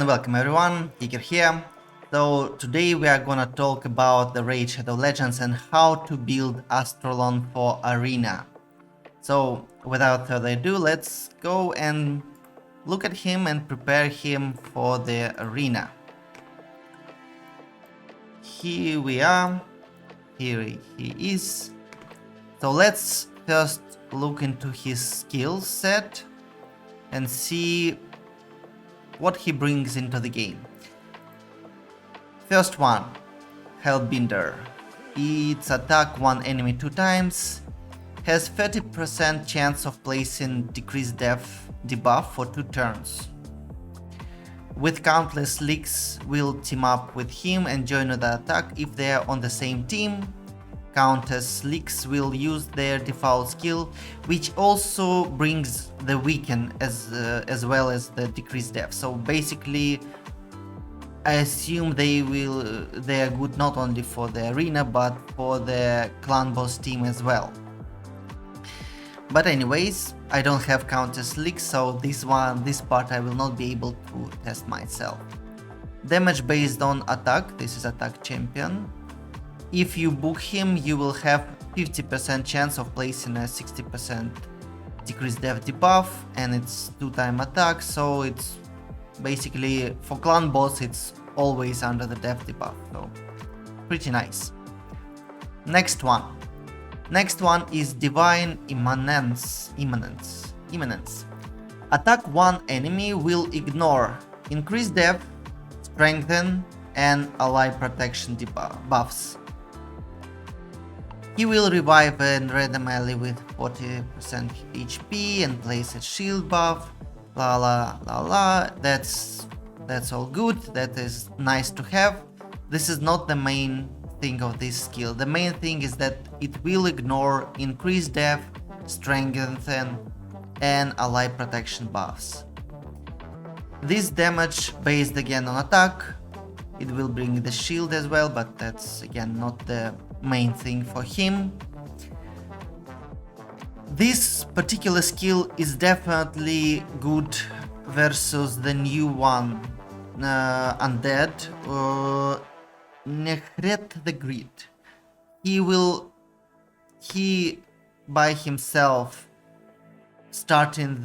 and welcome everyone, Keeker here. So today we are gonna talk about the Raid Shadow Legends and how to build Astralon for Arena. So without further ado, let's go and look at him and prepare him for the arena. Here we are, here he is. So let's first look into his skill set and see what he brings into the game. First one, Hellbinder. Its attack one enemy 2 times, has 30% chance of placing decreased death debuff for 2 turns. With countless leaks, will team up with him and join the attack if they are on the same team. Countess leaks will use their default skill, which also brings the weaken as well as the decreased death. So basically, I assume they are good not only for the arena but for the clan boss team as well. But anyways, I don't have Countess leaks, so this part I will not be able to test myself. Damage based on attack. This is attack champion. If you book him, you will have 50% chance of placing a 60% decreased death debuff, and it's 2-time attack, so it's basically for clan boss it's always under the death debuff, so pretty nice. Next one is Divine Immanence. Attack one enemy will ignore increased death, strengthen, and ally protection buffs. He will revive a random ally with 40% HP and place a shield buff. La la la la. That's all good. That is nice to have. This is not the main thing of this skill. The main thing is that it will ignore increased death, strengthen, and ally protection buffs. This damage based again on attack. It will bring the shield as well, but that's again not the main thing for him. This particular skill is definitely good versus the new one, Undead, Nehret the Great. He by himself starting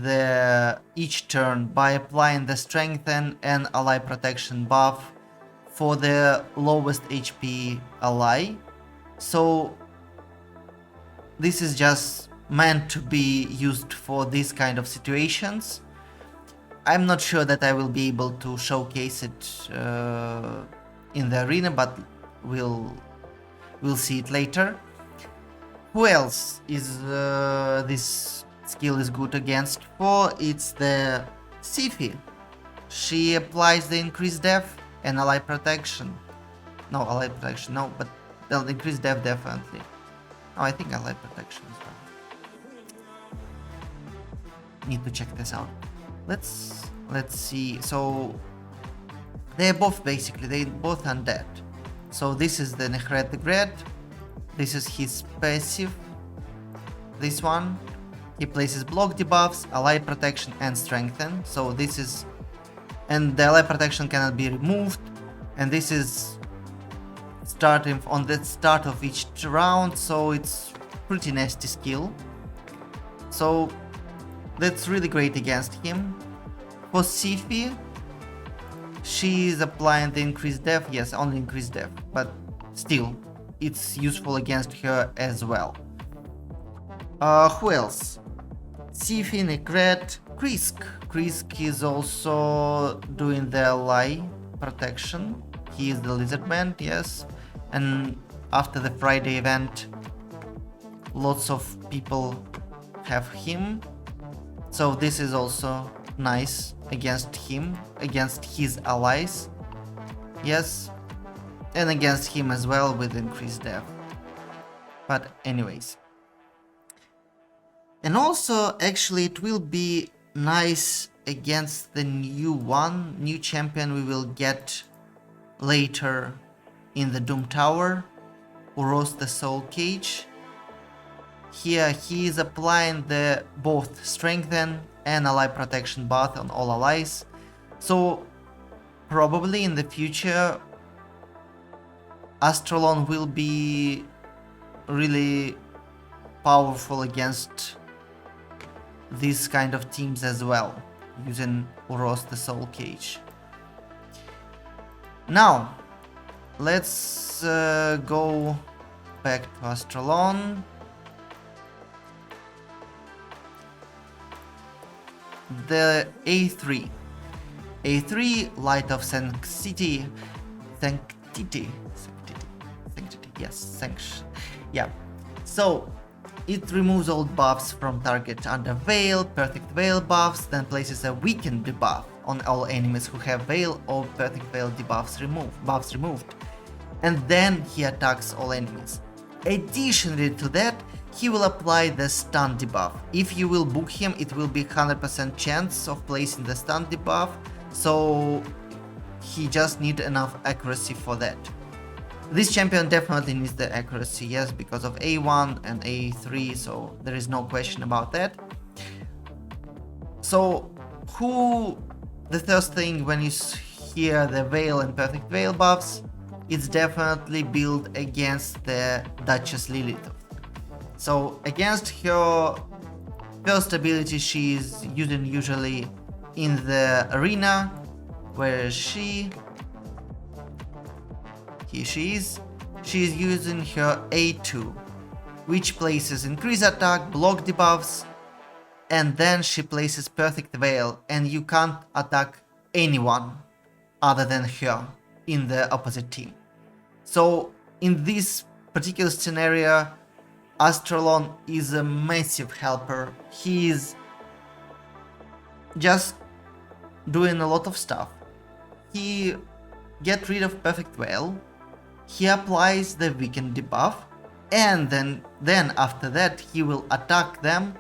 each turn by applying the strengthen and ally protection buff for the lowest HP ally. So this is just meant to be used for these kind of situations. I'm not sure that I will be able to showcase it in the arena, but we'll see it later. Who else is this skill is good against for? It's the Siphi. She applies the increased death and ally protection. No, ally protection, no, but they'll increase death definitely. Oh, I think ally protection as well. Need to check this out. Let's see. So they're both undead. So this is the Nehret the Great. This is his passive. This one, he places block debuffs, ally protection, and strengthen. So this is, and the ally protection cannot be removed. And this is starting on the start of each round, so it's pretty nasty skill. So that's really great against him. For Siphi, she is applying the increased death. Yes, only increased death, but still, it's useful against her as well. Who else? Siphi, Nehret, Krisk. Krisk is also doing the ally protection. He is the lizard man, yes. And after the Friday event, lots of people have him. So this is also nice against him, against his allies. Yes. And against him as well with increased death. But anyways. And also, actually, it will be nice against the new champion we will get later in the Doom Tower, Uros the Soul Cage. Here he is applying the both strengthen and ally protection buff on all allies. So probably in the future Astralon will be really powerful against these kind of teams as well, using Uros the Soul Cage. Now, let's go back to Astralon. The A3. A3, Light of Sanctity. Yeah. So, it removes all buffs from target under Veil, Perfect Veil buffs, then places a weakened debuff on all enemies who have Veil or Perfect Veil buffs removed. And then he attacks all enemies. Additionally to that, he will apply the stun debuff. If you will book him, it will be 100% chance of placing the stun debuff, so he just needs enough accuracy for that. This champion definitely needs the accuracy, yes, because of A1 and A3, so there is no question about that. So, the first thing when you hear the Veil and Perfect Veil buffs, it's definitely built against the Duchess Lilith. So, against her first ability she is using usually in the arena, where she is using her A2, which places increase attack, block debuffs, and then she places Perfect Veil, and you can't attack anyone other than her in the opposite team. So in this particular scenario, Astralon is a massive helper. He is just doing a lot of stuff. He gets rid of Perfect Veil, he applies the weakened debuff, and then after that he will attack them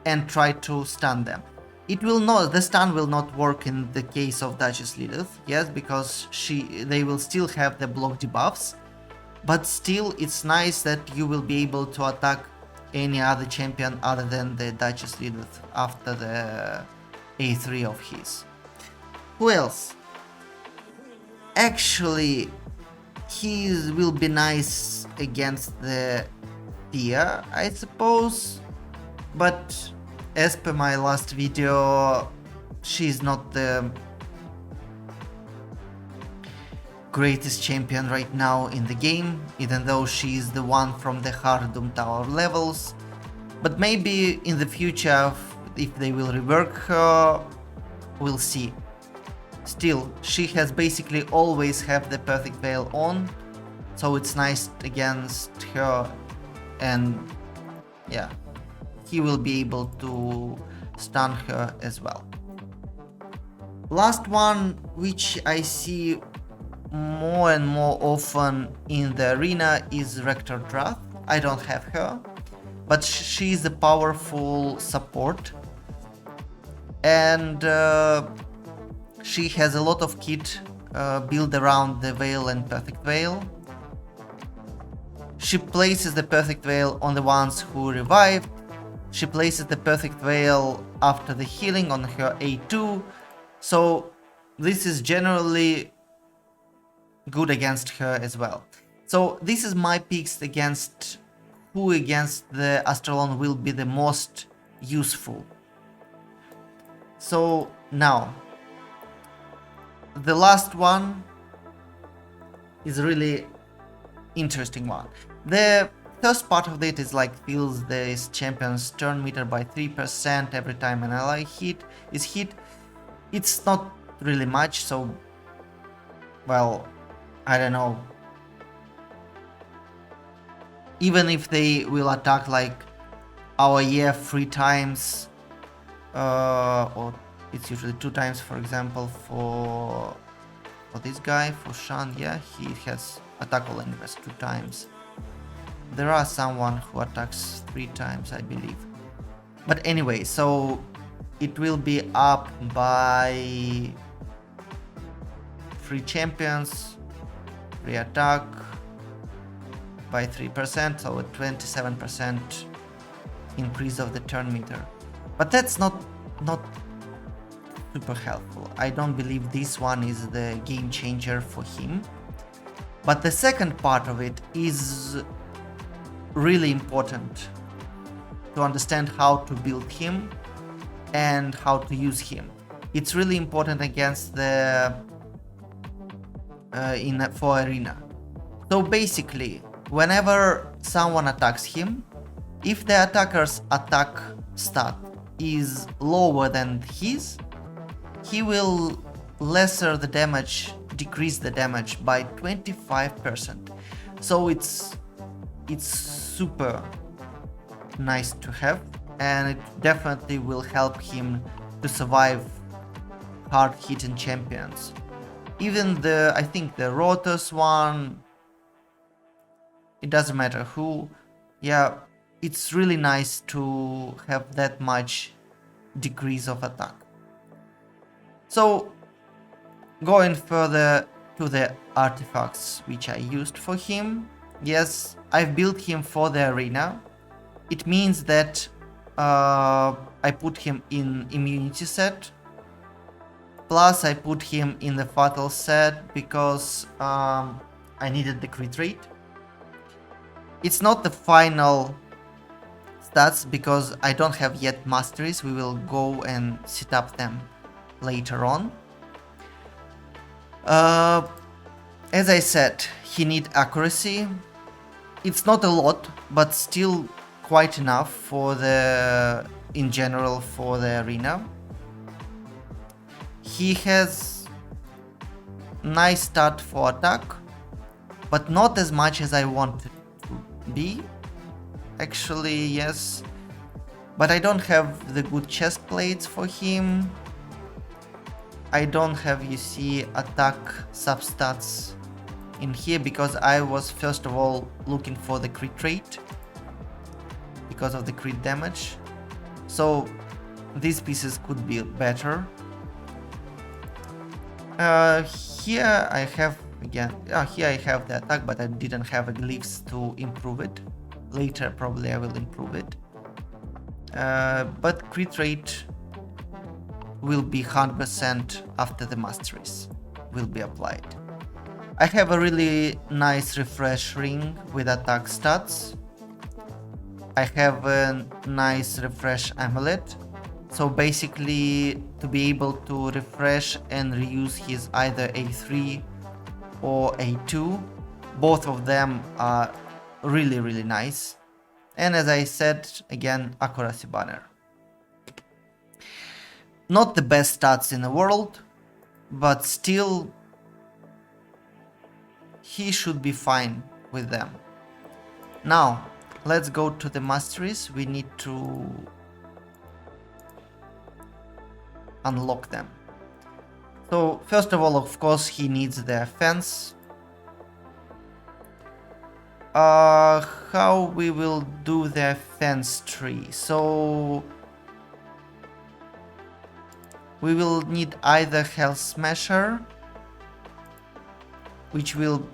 and try to stun them. The stun will not work in the case of Duchess Lilith, yes, because they will still have the block debuffs, but still it's nice that you will be able to attack any other champion other than the Duchess Lilith after the A3 of his. Who else? Actually, he will be nice against the Tia, I suppose, but as per my last video, she's not the greatest champion right now in the game, even though she's the one from the Hardum Tower levels. But maybe in the future, if they will rework her, we'll see. Still, she has basically always have the Perfect Veil on, so it's nice against her, and yeah, he will be able to stun her as well. Last one, which I see more and more often in the arena, is Rector Drath. I don't have her, but she is a powerful support, and she has a lot of kit built around the Veil and Perfect Veil. She places the Perfect Veil on the ones who revived. She places the Perfect Veil after the healing on her A2. So this is generally good against her as well. So this is my picks against who against the Astralon will be the most useful. So now, the last one is a really interesting one. The first part of it is like fills this champion's turn meter by 3% every time an ally is hit. It's not really much, so, well, I don't know. Even if they will attack like our EF 3 times, or it's usually 2 times, for example, for this guy, for Shan, yeah, he has attack all enemies 2 times. There are someone who attacks 3 times, I believe. But anyway, so it will be up by 3 champions, 3 attack by 3%, so a 27% increase of the turn meter. But that's not super helpful. I don't believe this one is the game changer for him. But the second part of it is really important to understand how to build him and how to use him. It's really important against the for arena. So basically, whenever someone attacks him, if the attacker's attack stat is lower than his, he will decrease the damage by 25%. So it's super nice to have, and it definitely will help him to survive hard-hitting champions. Even I think the Rotos one, it doesn't matter who, yeah, it's really nice to have that much decrease of attack. So, going further to the artifacts which I used for him, yes, I've built him for the arena. It means that I put him in immunity set, plus I put him in the fatal set because I needed the crit rate. It's not the final stats because I don't have yet masteries. We will go and set up them later on. As I said, he needs accuracy. It's not a lot, but still quite enough for in general for the arena. He has nice stat for attack, but not as much as I want it to be. Actually, yes, but I don't have the good chest plates for him. I don't have, you see, attack substats in here because I was first of all looking for the crit rate because of the crit damage. So these pieces could be better. Here I have again, here I have the attack, but I didn't have glyphs to improve it. Later probably I will improve it. But crit rate will be 100% after the masteries will be applied. I have a really nice refresh ring with attack stats. I have a nice refresh amulet. So basically to be able to refresh and reuse his either A3 or A2. Both of them are really nice. And as I said, again, accuracy banner. Not the best stats in the world, but still he should be fine with them. Now, let's go to the masteries. We need to unlock them. So, first of all, of course, he needs the fence. How we will do the fence tree? So, we will need either Health Smasher, which will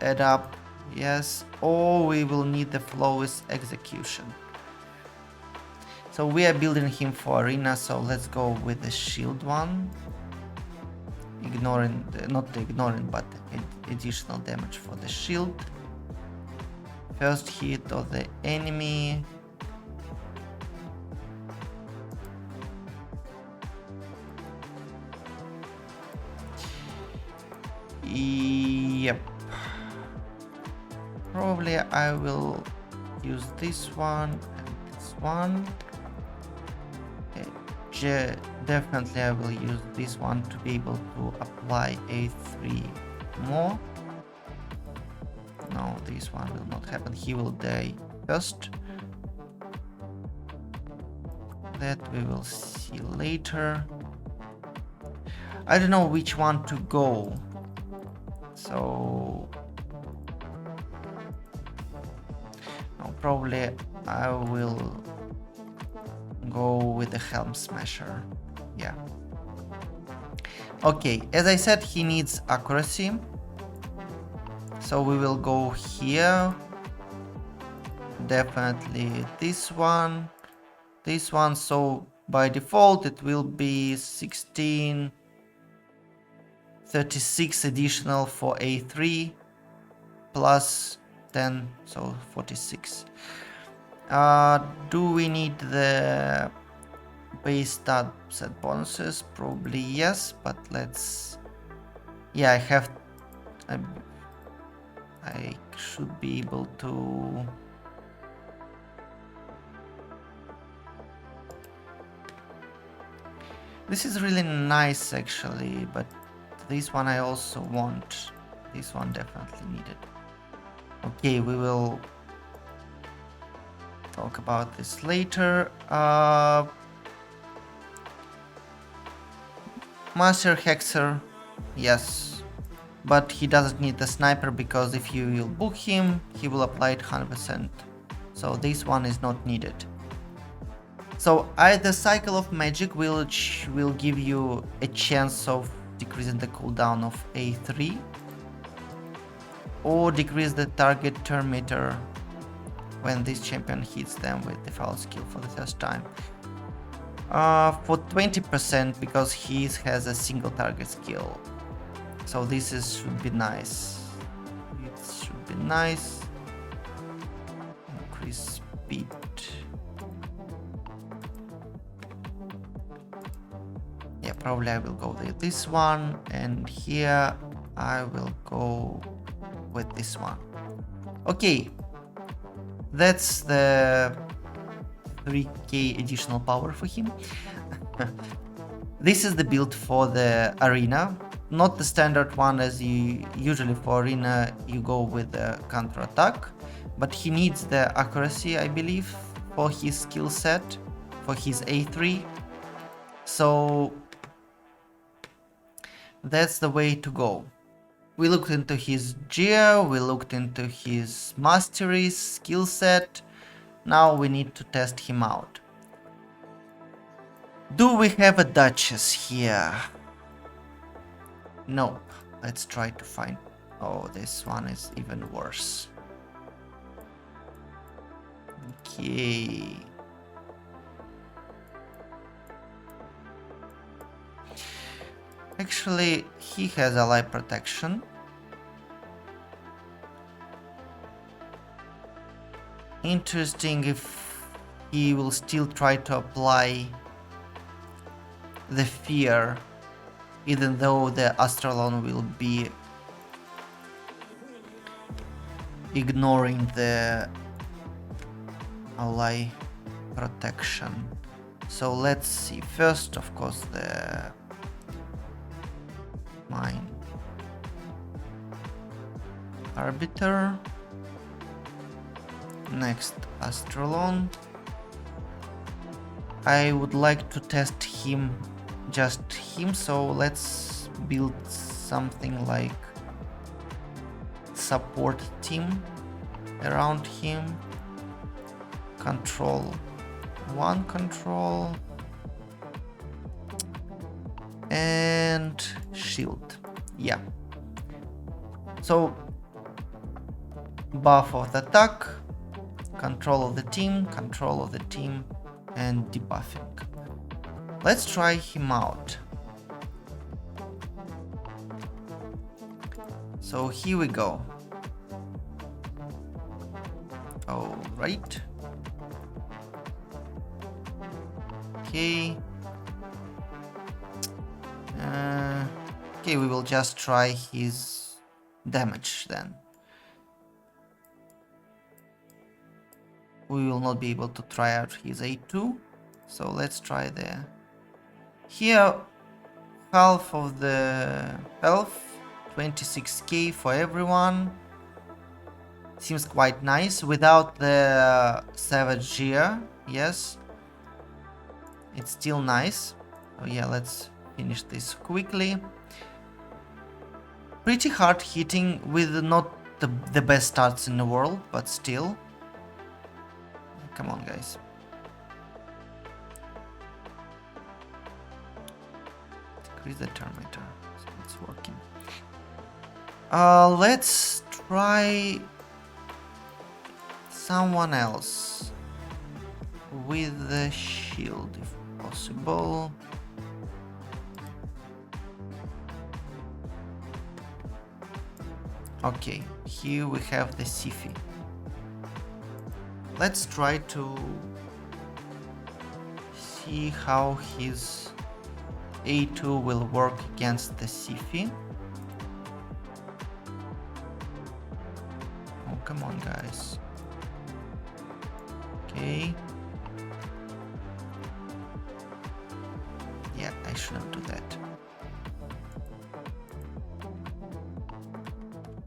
add up, yes, or we will need the Flawless Execution. So we are building him for arena, so let's go with the shield one. Ignoring, not ignoring, but additional damage for the shield. First hit of the enemy. Yep. Probably I will use this one and this one. Definitely I will use this one to be able to apply A3 more. No, this one will not happen. He will die first. That we will see later. I don't know which one to go. So no, probably I will go with the Helm Smasher. Yeah. Okay, as I said, he needs accuracy. So we will go here. Definitely this one. So By default it will be 16, 36 additional for A3 plus 10, so 46. Do we need the base stat set bonuses? Probably yes, but let's... Yeah, I should be able to... This is really nice actually, but this one I also want. This one definitely needed. Okay, we will talk about this later. Master Hexer, yes, but he doesn't need the sniper because if you will book him, he will apply it 100%. So this one is not needed. So either Cycle of Magic will give you a chance of decreasing the cooldown of A3, or decrease the target turn meter when this champion hits them with the foul skill for the first time. For 20% because he has a single target skill. So this should be nice. It should be nice. Increase speed. Yeah, probably I will go with this one, and here I will go with this one. Okay, that's the 3k additional power for him. This is the build for the arena, not the standard one as you usually for arena you go with the counter attack, but he needs the accuracy, I believe, for his skill set, for his A3. So that's the way to go. We looked into his gear, we looked into his masteries skill set. Now we need to test him out. Do we have a Duchess here? Nope. Let's try to find... Oh, this one is even worse. Okay. Actually, he has ally protection. Interesting if he will still try to apply the fear, even though the Astralon will be ignoring the ally protection. So let's see. First, of course, the mine arbiter. Next, Astralon. I would like to test him, just him, so let's build something like support team around him. Control, one control, and shield. Yeah. So buff of the attack, control of the team, and debuffing. Let's try him out. So here we go. All right. Okay. Okay, we will just try his damage then. We will not be able to try out his A2, so let's try there. Here, half of the health, 26k for everyone. Seems quite nice without the Savage Gear. Yes, it's still nice. So yeah, let's finish this quickly. Pretty hard hitting with not the best starts in the world, but still. Come on, guys. Decrease the turn meter. So it's working. Let's try someone else with the shield if possible. possible. Okay, here we have the Siphi. Let's try to see how his A2 will work against the Siphi. Oh, come on, guys. Okay. Yeah, I shouldn't do that.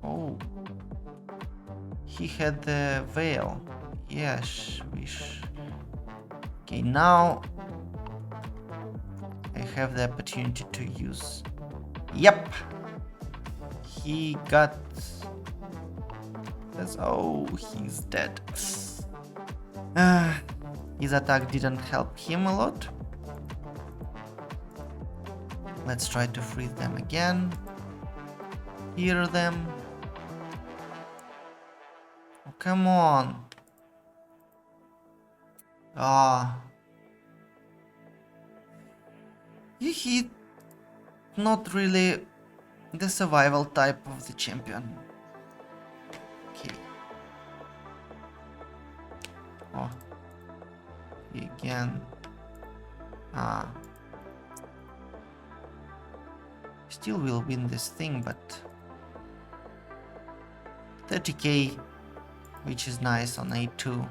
Oh. He had the veil. Yes, okay, now I have the opportunity to use. Yep. He got this. Oh, he's dead. His attack didn't help him a lot. Let's try to freeze them again. Hear them. Oh, come on. He's not really the survival type of the champion. Okay. Oh. Again. Still will win this thing, but 30k, which is nice on A2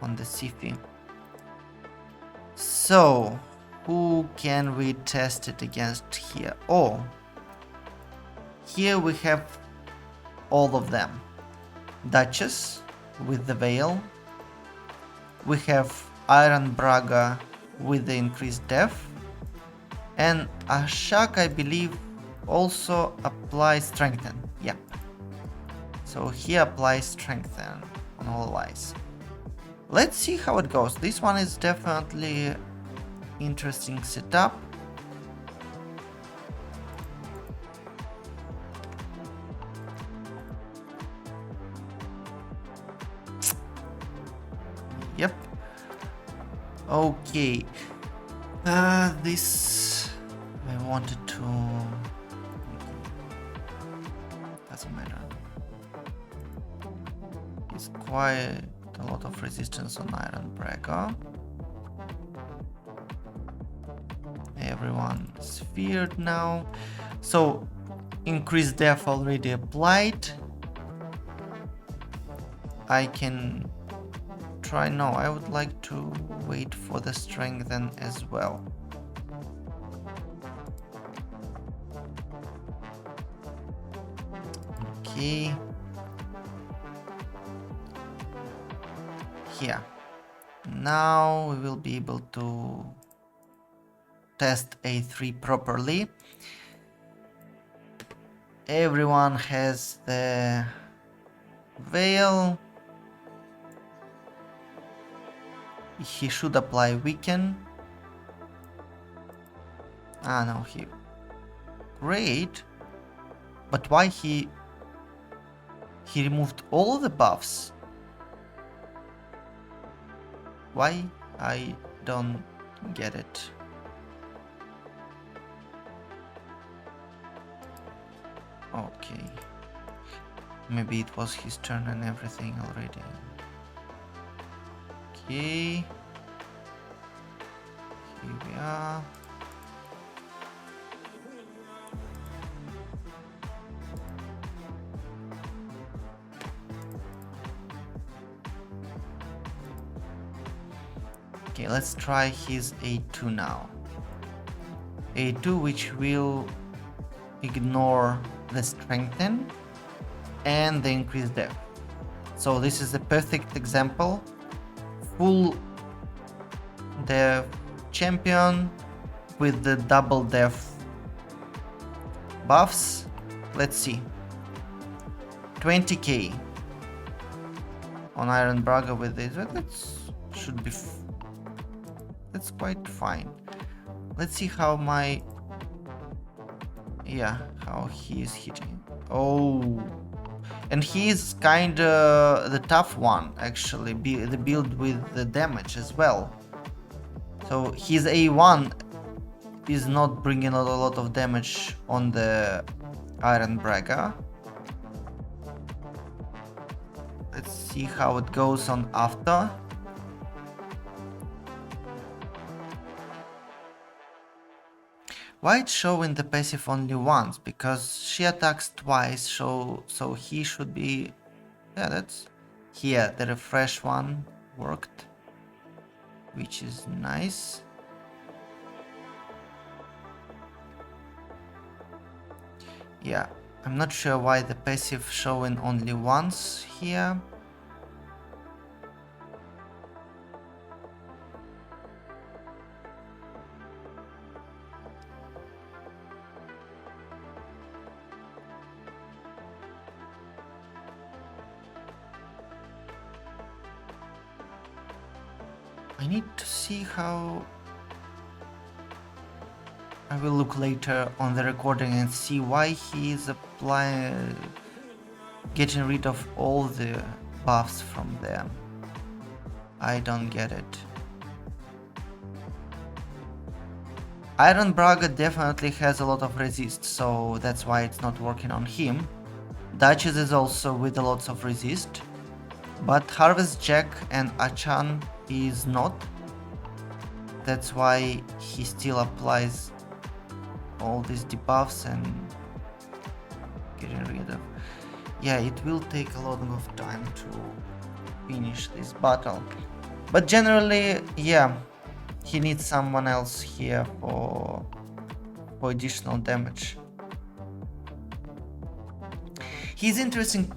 on the Siphi. So, who can we test it against here? Oh, here we have all of them. Duchess with the veil. We have Iron Braga with the increased def. And Ashak, I believe, also applies strengthen. Yep. So he applies strengthen on all allies. Let's see how it goes. This one is definitely interesting setup. Yep. Okay. This I wanted to. Doesn't matter. It's quite a lot of resistance on Iron Brago. Everyone is feared now. So increased def already applied. I can try. No, I would like to wait for the strengthen as well. Okay. Here. Now we will be able to test A3 properly. Everyone has the veil. He should apply weaken. No, he... Great. But why he removed all the buffs? Why? I don't get it. Okay. Maybe it was his turn and everything already. Okay. Here we are. Okay, let's try his A2 now. A2, which will ignore the strengthen and the increased def. So this is the perfect example. Full def champion with the double def buffs. Let's see. 20k on Iron Brago with this. That should be. That's quite fine. Let's see how my. Yeah, how he is hitting. Oh. And he is kinda the tough one, actually. The build with the damage as well. So his A1 is not bringing a lot of damage on the Iron Braga. Let's see how it goes on after. Why it's showing the passive only once? Because she attacks twice, so he should be... Yeah, that's... Here, the refresh one worked, which is nice. Yeah, I'm not sure why the passive showing only once here. I need to see how... I will look later on the recording and see why he is applying... getting rid of all the buffs from them. I don't get it. Iron Braga definitely has a lot of resist, so that's why it's not working on him. Duchess is also with a lot of resist, but Harvest Jack and Achan is not. That's why he still applies all these debuffs and getting rid of... Yeah, it will take a lot of time to finish this battle. But generally, yeah, he needs someone else here for additional damage. He's interesting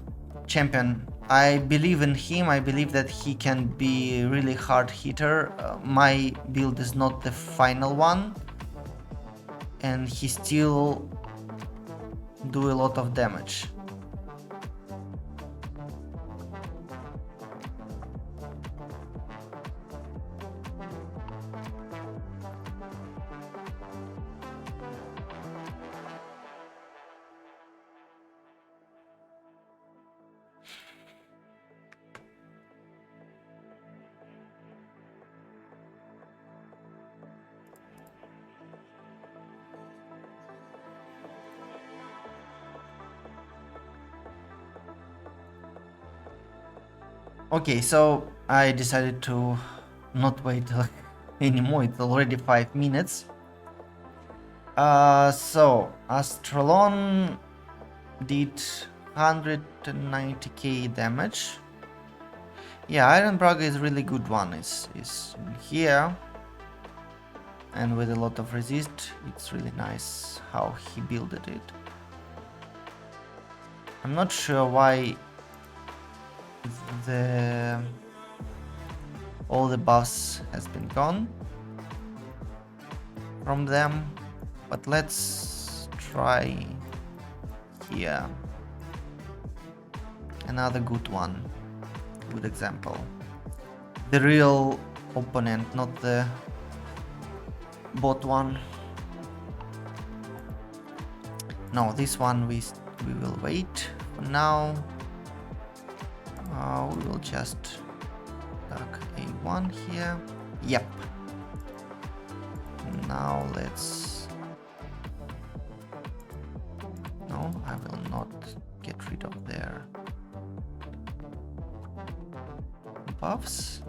champion. I believe in him. I believe that he can be a really hard hitter. My build is not the final one, and he still do a lot of damage. Okay, so I decided to not wait anymore. It's already 5 minutes. So Astralon did 190k damage. Yeah, Iron Braga is really good one. Is here, and with a lot of resist, it's really nice how he builded it. I'm not sure why all the buffs has been gone from them, but let's try here another good one, good example. The real opponent, not the bot one. No, this one we will wait for now. We will just tag A1 here. Yep. Now let's... No, I will not get rid of their buffs.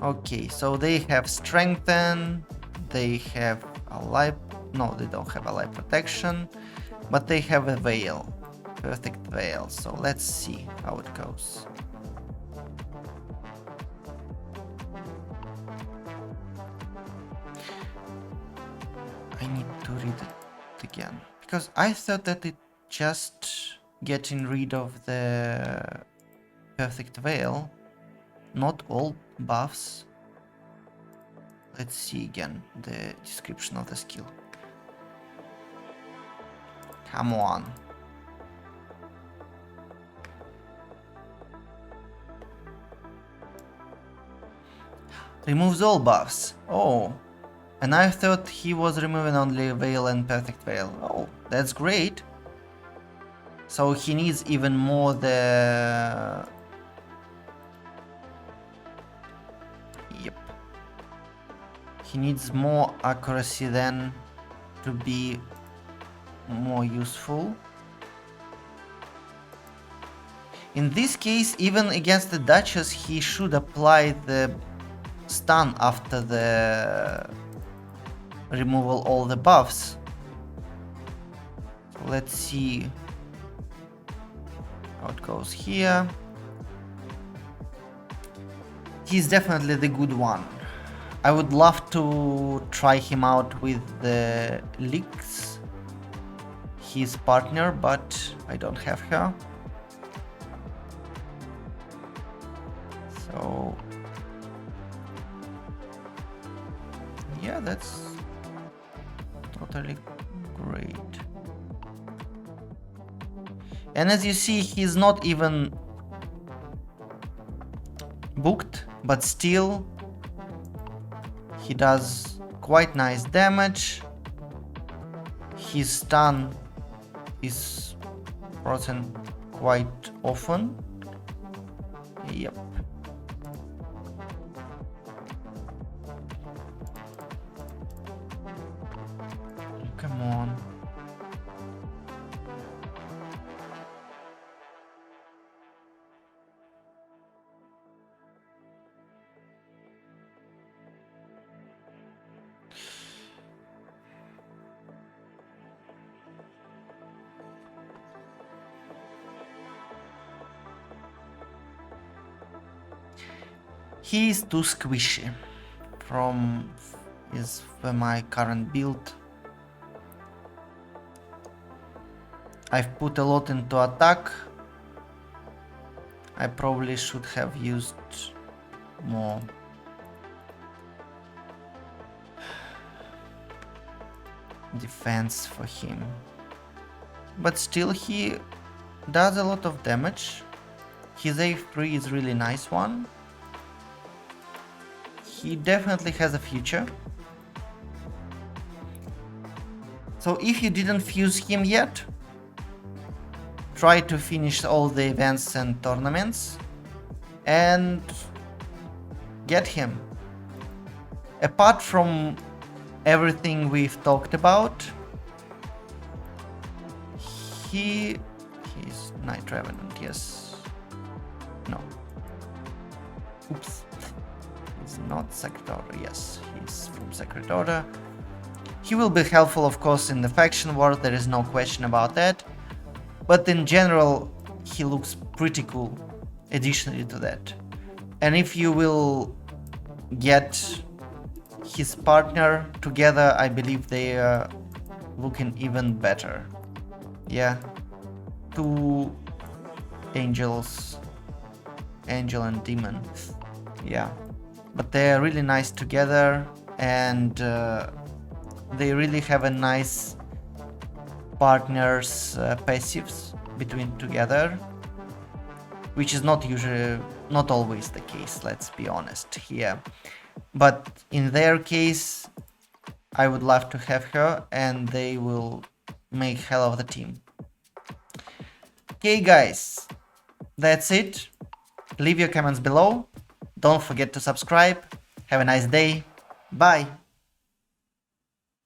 Okay, so they have strengthen, they have a life... No, they don't have a life protection, but they have a veil, perfect veil, so let's see how it goes. I need to read it again, because I thought that it just getting rid of the perfect veil, not all buffs. Let's see again the description of the skill. Come on. Removes all buffs. Oh. And I thought he was removing only Veil and Perfect Veil. Oh, that's great. So he needs even more the He needs more accuracy then to be more useful. In this case, even against the Duchess, he should apply the stun after the removal all the buffs. So let's see how it goes here. He's definitely the good one. I would love to try him out with the Lix, his partner, but I don't have her. So yeah, that's totally great. And as you see, he's not even booked, but still he does quite nice damage. His stun is frozen quite often. Yep. Come on. He is too squishy from my current build. I've put a lot into attack. I probably should have used more defense for him. But still he does a lot of damage. His A3 is really nice one. He definitely has a future. So if you didn't fuse him yet, try to finish all the events and tournaments and get him. Apart from everything we've talked about, he's Night Revenant, yes. No. Oops. He's not Sacred Order, yes, he's from Sacred Order. He will be helpful, of course, in the faction war, there is no question about that. But in general, he looks pretty cool, additionally to that. And if you will get his partner together, I believe they are looking even better. Yeah, two angels, angel and demon. Yeah, but they are really nice together, and they really have a nice partners passives between together, which is not always the case, let's be honest here. But in their case, I would love to have her, and they will make hell of the team. Okay guys, that's it. Leave your comments below. Don't forget to subscribe. Have a nice day. Bye.